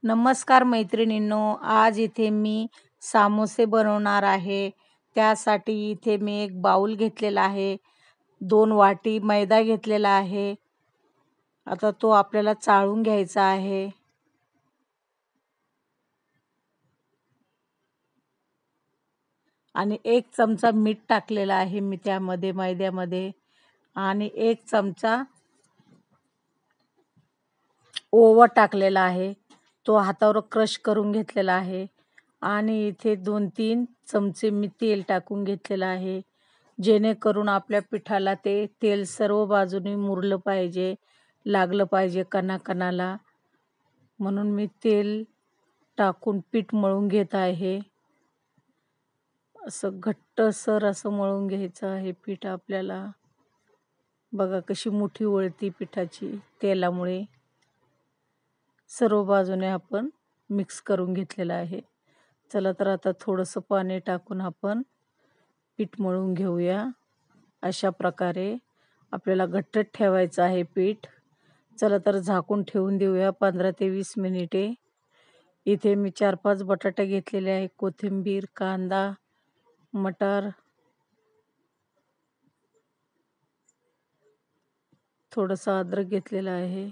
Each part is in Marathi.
नमस्कार मैत्रिणींनो, आज इथे मी सामोसे बनवणार आहे. त्यासाठी इथे मी एक बाउल घेतलेला आहे. 2 वाटी मैदा घेतलेला आहे. आता तो आपल्याला चाळून घ्यायचा आहे. आणि 1 चमचा मीठ टाकलेला आहे मी त्यामध्ये मैद्यामध्ये आणि 1 चमचा ओवा टाकलेला आहे. तो हातावर क्रश करून घेतलेला आहे आणि इथे 2-3 चमचे मी तेल टाकून घेतलेलं आहे. जेणेकरून आपल्या पिठाला ते तेल सर्व बाजूनी मुरलं पाहिजे, लागलं पाहिजे कणाकणाला. म्हणून मी तेल टाकून पीठ मळून घेत आहे. असं घट्टसर असं मळून घ्यायचं आहे पीठ आपल्याला. बघा कशी मुठी वळती पिठाची तेलामुळे. सर्व बाजूने आपण मिक्स करून घेतलेलं आहे. चला तर आता थोडंसं पाणी टाकून आपण पीठ मळून घेऊया. अशा प्रकारे आपल्याला घट्ट ठेवायचं आहे पीठ. चला तर झाकून ठेवून देऊया 15 ते 20 मिनिटे. इथे मी 4-5 बटाटे घेतलेले आहे, कोथिंबीर, कांदा, मटार, थोडंसं अद्रक घेतलेलं आहे.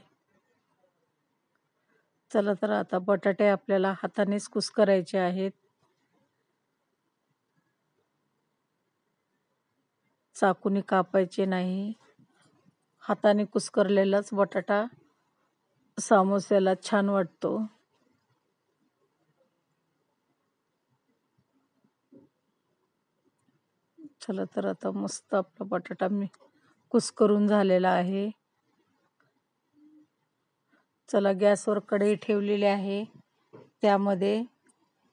चला तर आता बटाटे आपल्याला हातानेच कुस्करायचे आहेत. चाकूने कापायचे नाही. हाताने कुस्करलेलाच बटाटा सामोस्याला छान वाटतो. चला तर आता मस्त आपला बटाटा मी कुस्करून झालेला आहे. चला गॅसवर कढई ठेवलेली आहे. त्यामध्ये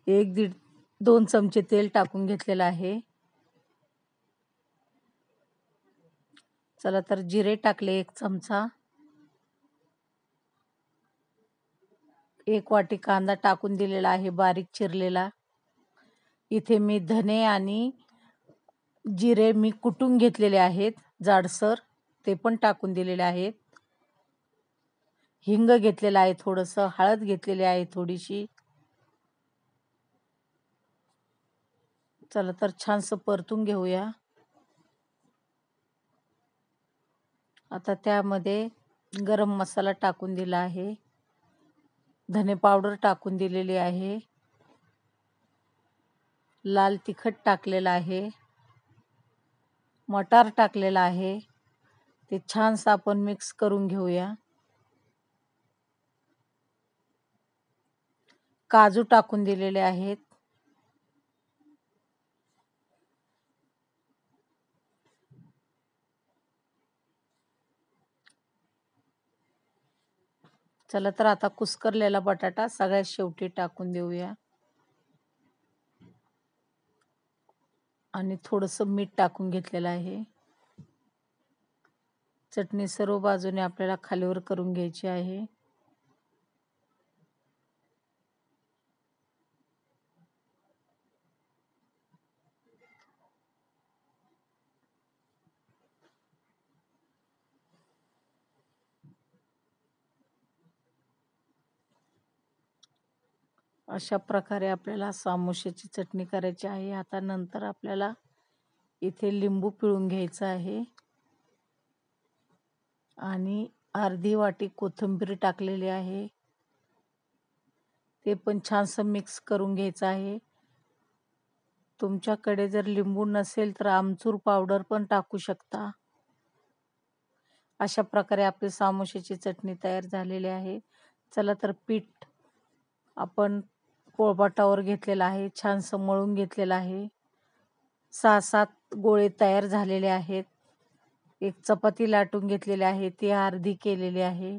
1-2 चमचे तेल टाकून घेतलेलं आहे. चला तर जिरे टाकले 1 चमचा. 1 वाटी कांदा टाकून दिलेला आहे बारीक चिरलेला. इथे मी धने आणि जिरे मी कुटून घेतलेले आहेत जाडसर, ते पण टाकून दिलेले आहेत. हिंग घेतलेला आहे थोडंसं, हळद घेतलेली आहे थोडीशी. चला तर छानसं परतून घेऊया. आता त्यामध्ये गरम मसाला टाकून दिला आहे. धने पावडर टाकून दिलेली आहे. लाल तिखट टाकलेलं आहे. मटार टाकलेला आहे. ते छानसं आपण मिक्स करून घेऊया. काजू टाकून दिलेले आहेत. चला तर आता कुस्करलेला बटाटा सगळ्यात शेवटी टाकून देऊया. आणि थोडंसं मीठ टाकून घेतलेलं आहे. चटणी सर्व बाजूने आपल्याला खालीवर करून घ्यायची आहे. अशा प्रकारे आपल्याला सामोशाची चटणी करायची आहे. आता नंतर आपल्याला इथे लिंबू पिळून घ्यायचं आहे आणि अर्धी वाटी कोथिंबीर टाकलेली आहे. ते पण छानसं मिक्स करून घ्यायचं आहे. तुमच्याकडे जर लिंबू नसेल तर आमचूर पावडर पण टाकू शकता. अशा प्रकारे आपली सामोशाची चटणी तयार झालेली आहे. चला तर पीठ आपण पोळपाटावर घेतलेलं आहे, छानसं मळून घेतलेलं आहे. 6-7 गोळे तयार झालेले आहेत. एक चपाती लाटून घेतलेली आहे, ती अर्धी केलेली आहे.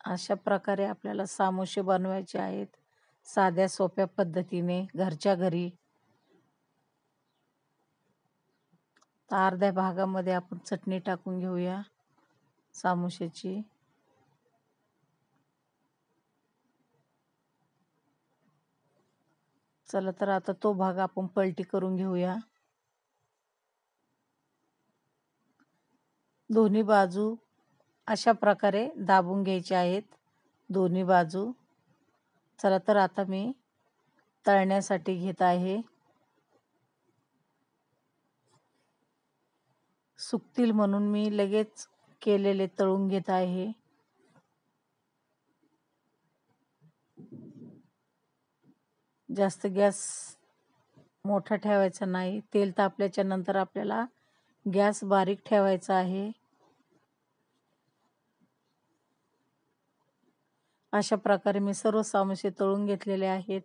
अशा प्रकारे आपल्याला सामोसे बनवायचे आहेत, साध्या सोप्या पद्धतीने घरच्या घरी. तर अर्ध्या भागामध्ये आपण चटणी टाकून घेऊया सामोशाची. चला तर आता तो भाग आपण पलटी करून घेऊया. दोन्ही बाजू अशा प्रकारे दाबून घ्यायचे आहेत दोन्ही बाजू. चला तर आता मी तळण्यासाठी घेत आहे. सुकतील म्हणून मी लगेच केलेले तळून घेत आहे. जास्त गॅस मोठा ठेवायचा नाही. तेल तापल्याच्या नंतर आपल्याला गॅस बारीक ठेवायचा आहे. अशा प्रकारे मी सर्व सामोसे तळून घेतलेले आहेत.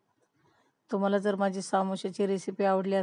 तुम्हाला जर माझी सामोशाची रेसिपी आवडली असेल